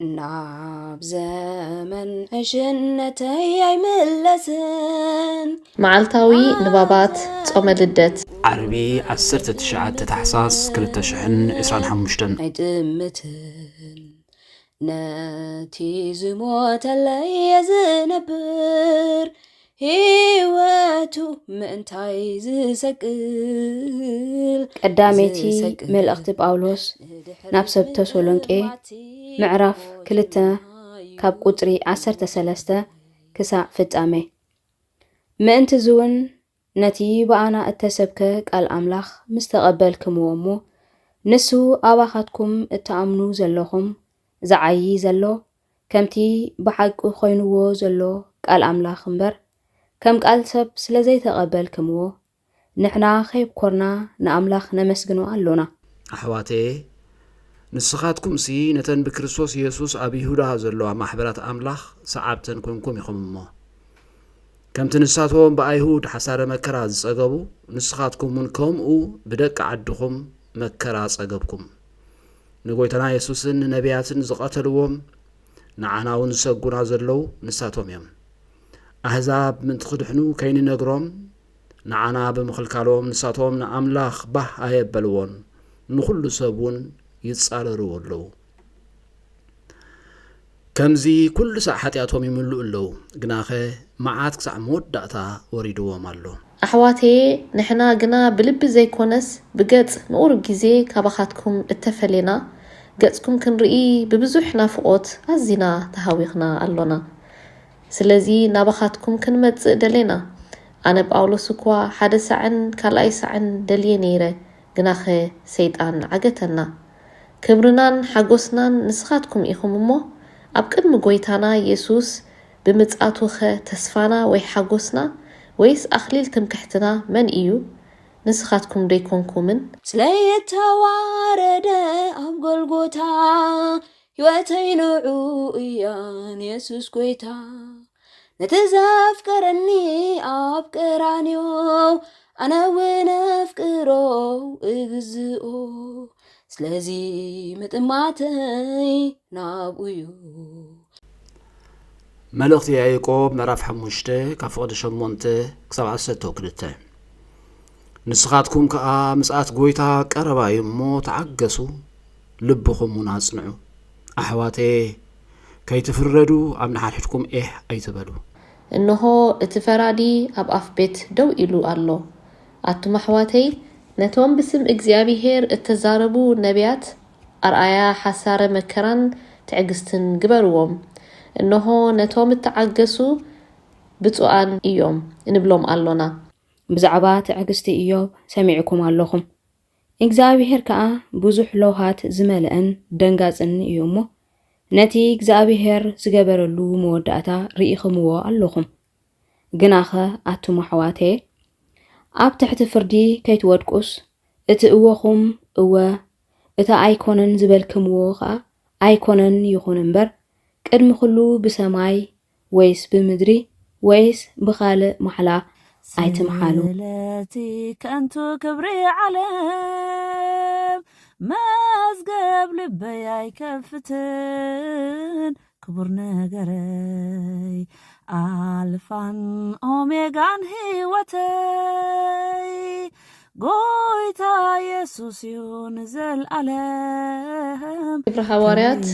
ናብ ዘመን ዕሽነተይ ኣይምለስን መዓልታዊ ንባባት ጾመ ልደት ዓርቢ 19 ታሕሳስ 2025 ኣይጥምትን ነቲ ዝሞተለይ የዝነብር ሕይወቱ ምእንታይ ዝሰቅል ቀዳሜቲ መልእኽቲ ጳውሎስ ናብ ሰብ ተሰሎንቄ ምዕራፍ 2 ካብ ቁጥሪ 13 ክሳብ ፍጻሜ ምእንቲ ዝውን ነቲ በኣና እተሰብከ ቃል ኣምላኽ ምስ ተቐበልክምዎ እሞ ንሱ ኣባኻትኩም እተኣምኑ ዘለኹም ዝዓዪ ዘሎ ከምቲ ብሓቂ ኮይኑዎ ዘሎ ቃል ኣምላኽ እምበር ከም ቃል ሰብ ስለ ዘይተቐበልክምዎ ንሕና ከይብኮርና ንኣምላኽ ነመስግኖ ኣሎና። ኣሕዋቴ ንስኻትኩም ሲ ነተን ብክርስቶስ ኢየሱስ ኣብ ይሁዳ ዘለዋ ማሕበራት ኣምላኽ ሰዓብተን ኮንኩም ኢኹም እሞ ከምቲ ንሳቶም ብኣይሁድ ሓሳረ መከራ ዝጸገቡ ንስኻትኩም እውን ከምኡ ብደቂ ዓድኹም መከራ ጸገብኩም ንጎይታና ኢየሱስን ነቢያትን ዝቐተልዎም ንዓና እውን ዝሰጉና ዘለዉ ንሳቶም እዮም። ኣሕዛብ ምንቲ ክድሕኑ ከይንነግሮም ንዓና ብምኽልካሎም ንሳቶም ንኣምላኽ ባህ ኣየበልዎን ንኹሉ ሰብ እውን ይጻረሩ ኣለዉ። ከምዚ ኩሉ ሳዕ ሓጢኣቶም ይምልኡ ኣለዉ ግናኸ መዓት ክሳዕ መወዳእታ ወሪድዎም ኣሎ። ኣሕዋቴ ንሕና ግና ብልቢ ዘይኮነስ ብገጽ ንቑሩብ ግዜ ካባኻትኩም እተፈለና ገጽኩም ክንርኢ ብብዙሕ ናፍቖት ኣዚና ተሃዊኽና ኣሎና። ስለዚ ናባኻትኩም ክንመጽእ ደሌና። ኣነ ጳውሎስ እኳ ሓደ ሳዕን ካልኣይ ሳዕን ደልየ ነይረ ግናኸ ሰይጣን ዓገተና። ክብርናን ሓጎስናን ንስኻትኩም ኢኹም እሞ ኣብ ቅድሚ ጎይታና ኢየሱስ ብምጽኣቱኸ ተስፋና ወይ ሓጎስና ወይስ ኣኽሊል ትምክሕትና መን እዩ? ንስኻትኩም ደይኮንኩምን? ስለየተዋረደ ኣብ ጎልጎታ ሕይወተይ ንዑ እያን ኢየሱስ ጎይታ ነቲ ዘፍቀረኒ ኣብ ቀራንዮ ኣነ እውን ኣፍቅሮ እግዝኦ ስለዚ ምጥማተይ ናብኡ እዩ። መልእኽቲ ያዕቆብ ምዕራፍ 5 ካብ ፍቕዲ 8 ክሳብ 12 ንስኻትኩም ከኣ ምጽኣት ጎይታ ቀረባ እዩ እሞ ተዓገሱ ልብኹም እውን ኣጽንዑ። ኣሕዋቴ ከይትፍረዱ ኣብ ንሓድሕድኩም ኣይትበሉ። እንሆ እቲ ፈራዲ ኣብ ኣፍ ቤት ደው ኢሉ ኣሎ። ኣቱም ኣሕዋተይ ነቶም ብስም እግዚኣብሔር እተዛረቡ ነቢያት ኣርኣያ ሓሳረ መከራን ትዕግስትን ግበርዎም። እንሆ ነቶም እተዓገሱ ብፁዓን እዮም እንብሎም ኣሎና። ብዛዕባ ትዕግስቲ ኢዮብ ሰሚዕኩም ኣለኹም። እግዚኣብሔር ከዓ ብዙሕ ለውሃት ዝመልአን ደንጋጽን እዩ እሞ ነቲ እግዚኣብሔር ዝገበረሉ መወዳእታ ርኢኽምዎ ኣለኹም። ግናኸ ኣቱም ኣሕዋቴ ኣብ ትሕቲ ፍርዲ ከይትወድቁስ እቲ እወኹም እወ እቲ ኣይኮነን ዝበልክምዎ ከዓ ኣይኮነን ይኹን እምበር ቅድሚ ኩሉ ብሰማይ ወይስ ብምድሪ ወይስ ብኻልእ ማሕላ ኣይትምሓሉ። ስለቲ ከንቱ ክብሪ ዓለም መዝገብ ልበይ ኣይከፍትን ክቡር ነገረይ ኣልፋን ኦሜጋን ሕይወተይ ጎይታ ኢየሱስ እዩ ንዘለዓለም። ግብረ ሐዋርያት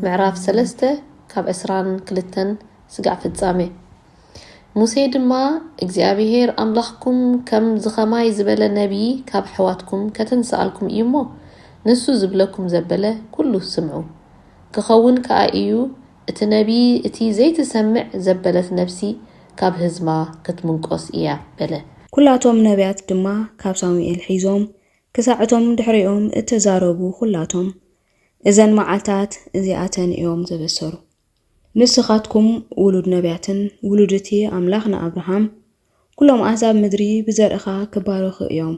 ምዕራፍ 3 ካብ 22 ስጋዕ ፍጻሜ ሙሴ ድማ እግዚአብሔር ኣምላኽኩም ከም ዝኸማይ ዝበለ ነቢይ ካብ ኣሕዋትኩም ከተንስኣልኩም እዩ እሞ ንሱ ዝብለኩም ዘበለ ኩሉ ስምዑ። ክኸውን ከዓ እዩ እቲ ነቢይ እቲ ዘይትሰምዕ ዘበለት ነፍሲ ካብ ህዝማ ክትምንቆስ እያ በለ። ኩላቶም ነቢያት ድማ ካብ ሳሙኤል ሒዞም ክሳዕቶም ድሕሪኦም እተዛረቡ ኩላቶም እዘን መዓልታት እዚኣተን እዮም ዘበሰሩ። ንስኻትኩም ውሉድ ነቢያትን ውሉድቲ ኣምላኽና ኣብርሃም ኩሎም ኣሕዛብ ምድሪ ብዘርእኻ ክባረኹ እዮም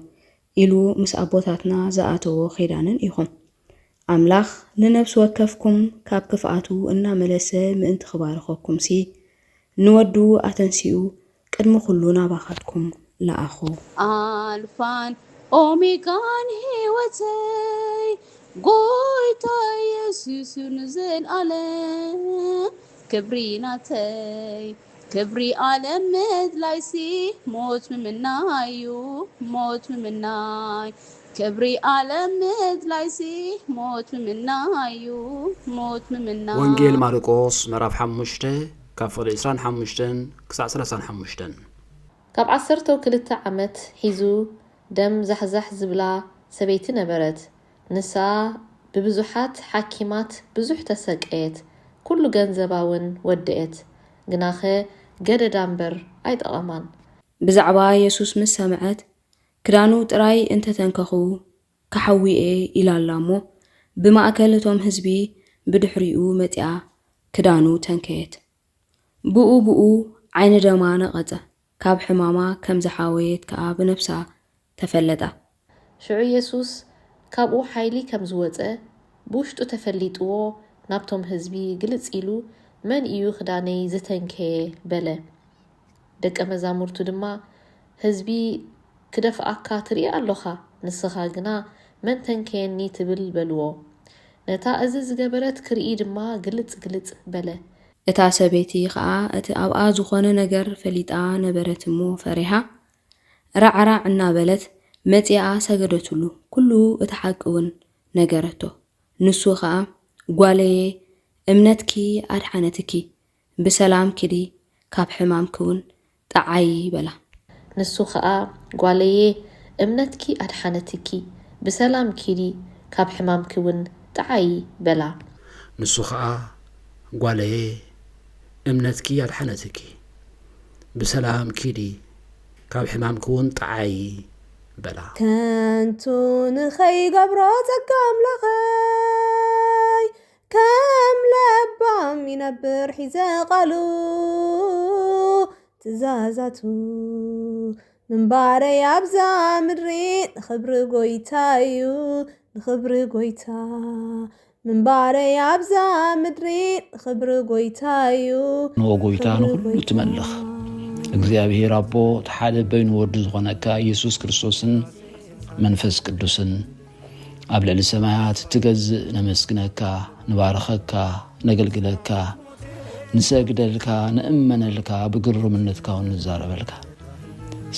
ኢሉ ምስ ኣቦታትና ዝኣተዎ ኺዳንን ኢኹም። ኣምላኽ ንነፍሲ ወከፍኩም ካብ ክፍኣቱ እናመለሰ ምእንቲ ክባረኸኩም ሲ ንወዱ ኣተንሲኡ ቅድሚ ኩሉ ናባኻትኩም ለኣኹ። ኣልፋን ኦሜጋን ሕይወተይ ጎይታ ኢየሱስ ንዘለዓለም ክብሪ ናተይ ክብሪ ዓለም ምድላይሲ ሞት ምምናዩ ሞት ምምናይ ክብሪ ዓለም ምድላይሲ ሞት ምምናዩ ሞት ምምናይ ወንጌል ማርቆስ ምዕራፍ 5 ካብ ፍቕዲ 25 ክሳብ 35 ካብ 12 ዓመት ሒዙ ደም ዛሕዛሕ ዝብላ ሰበይቲ ነበረት ንሳ ብብዙሓት ሓኪማት ብዙሕ ተሰቀየት ኩሉ ገንዘባውን ወደአት ግናኸ ገደዳ እምበር ኣይጠቐማን ብዛዕባ ኢየሱስ ምስ ሰምዐት ክዳኑ ጥራይ እንተተንከኹ ካሐዊኤ ኢላላ እሞ ብማእከል እቶም ህዝቢ ብድሕሪኡ መፂኣ ክዳኑ ተንከየት ብኡ ዓይነ ደማ ነቐፀ ካብ ሕማማ ከም ዝሓወየት ከዓ ብነፍሳ ተፈለጣ ሽዑ ኢየሱስ ካብኡ ሓይሊ ከም ዝወፀ ብውሽጡ ተፈሊጥዎ ናብቶም ህዝቢ ግልጽ ኢሉ መን እዩ ክዳነይ ዝተንከየ በለ ደቀ መዛሙርቱ ድማ ህዝቢ ክደፍኣካ ትርኢ ኣለኻ ንስኻ ግና መን ተንከየኒ ትብል በልዎ ነታ እዚ ዝገበረት ክርኢ ድማ ግልጽ በለ እታ ሰበይቲ ከዓ እቲ ኣብኣ ዝኾነ ነገር ፈሊጣ ነበረት እሞ ፈሪሃ ራዕራዕ እናበለት መፂኣ ሰገደትሉ ኩሉ እቲ ሓቂውን ነገረቶ ንሱ ከዓ ጓለየ እምነትኪ ኣድሓነትኪ ብሰላም ኪዲ ካብ ሕማምክውን ጣዓይ በላ ንሱ ከዓ ጓለየ እምነትኪ ኣድሓነትኪ ብሰላም ኪዲ ካብ ሕማምክውን ጣዓይ በላ ንሱ ከዓ ጓለየ እምነትኪ ኣድሓነትኪ ብሰላም ኪዲ ካብ ሕማምክውን ጣዓይ በላ ከንቱ ንኸይገብሮ ጸጋ ኣምላኸይ ከም ለባም ይነብር ሒዘ ቃሉ ትእዛዛቱ ምንባረይ ኣብዛ ምድሪ ንኽብሪ ጎይታ እዩ ንኽብሪ ጎይታ ምንባረይ ኣብዛ ምድሪ ንኽብሪ ጎይታ እዩ ንጎይታ ንኹሉ ትመልኽ እግዚአብሔር አቦ ተሓደ በይኑ ወዱ ዝኾነካ ኢየሱስ ክርስቶስን መንፈስ ቅዱስን ኣብ ልዕሊ ሰማያት ትገዝእ ነመስግነካ ንባረኸካ ነገልግለካ ንሰግደልካ ንእመነልካ ብግርምነትካ ንዛረበልካ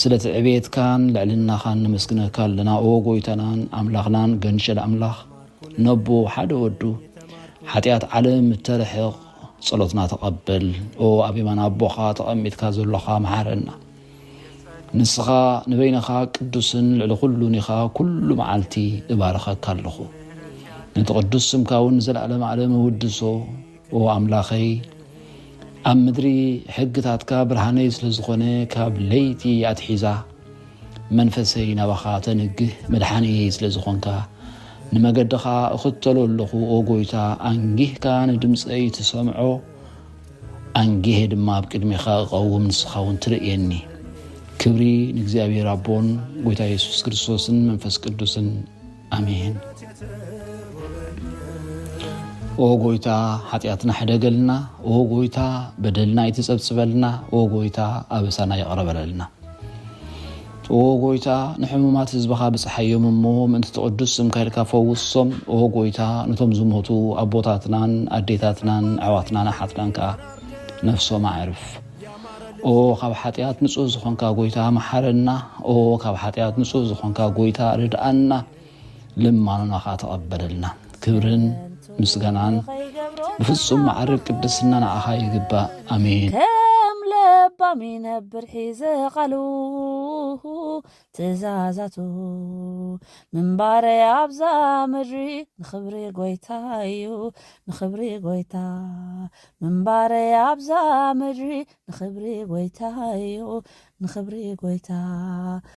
ስለ ትዕቤትካን ልዕልናኻን ነመስግነካ ኣለና ኦ ጎይታናን ኣምላኽናን ገንሸል ኣምላኽ ነቦ ሓደ ወዱ ሓጢአት ዓለም ተረሕቕ ጸሎትና ተቀበል ኦ አቢማን አቦኻ ተቀሚጥካ ዘለኻ መሐረና ንስኻ ንበይነኻ ቅዱስን ልዕሊ ኩሉን ኢኻ ኩሉ መዓልቲ እባረኸካ ኣለኹ ነቲ ቅዱስ ስምካ እውን ዘለዓለም ዓለም ውድሶ ኦ ኣምላኸይ ኣብ ምድሪ ሕግታትካ ብርሃነይ ስለ ዝኾነ ካብ ለይቲ ኣትሒዛ መንፈሰይ ናባኻ ተንግህ መድሓኒይ ስለ ዝኾንካ ንመገድኻ እኽተሎ ኣለኹ ኦ ጎይታ አንጊህካ ንድምፀይ ትሰምዖ አንጊህ ድማ ኣብ ቅድሚኻ እቐውም ንስኻ እውን ትርእየኒ ክብሪ ንእግዚአብሔር አቦን ጎይታ ኢየሱስ ክርስቶስን መንፈስ ቅዱስን አሜን ኦ ጎይታ ኃጢአትና ሕደገልና ኦ ጎይታ በደልና ይትጸብጽበልና ኦ ጎይታ አበሳና ይቅረበለልና ኦ ጎይታ ንሕሙማት ህዝብኻ ብፀሓዮም እሞ ምእንቲ ተቅዱስ ስምካ ኢልካ ፈውሶም ኦ ጎይታ ነቶም ዝሞቱ ኣቦታትናን ኣዴታትናን ኣሕዋትናን ኣሓትናን ከዓ ነፍሶም ኣዕርፍ ኦ ካብ ሓጢአት ንጹህ ዝኾንካ ጎይታ መሐረና ኦ ካብ ሓጢአት ንጹህ ዝኾንካ ጎይታ ርድኣና ልማኑናኻ ተቐበለልና ክብርን ምስጋናን ብፍጹም ማዕረግ ቅድስና ንዓኻ ይግባእ አሜን لبام ينبر حيزة قالو تزازاتو من باري عبزا مجري نخبري قويتايو نخبري قويتا من باري عبزا مجري نخبري قويتايو نخبري قويتا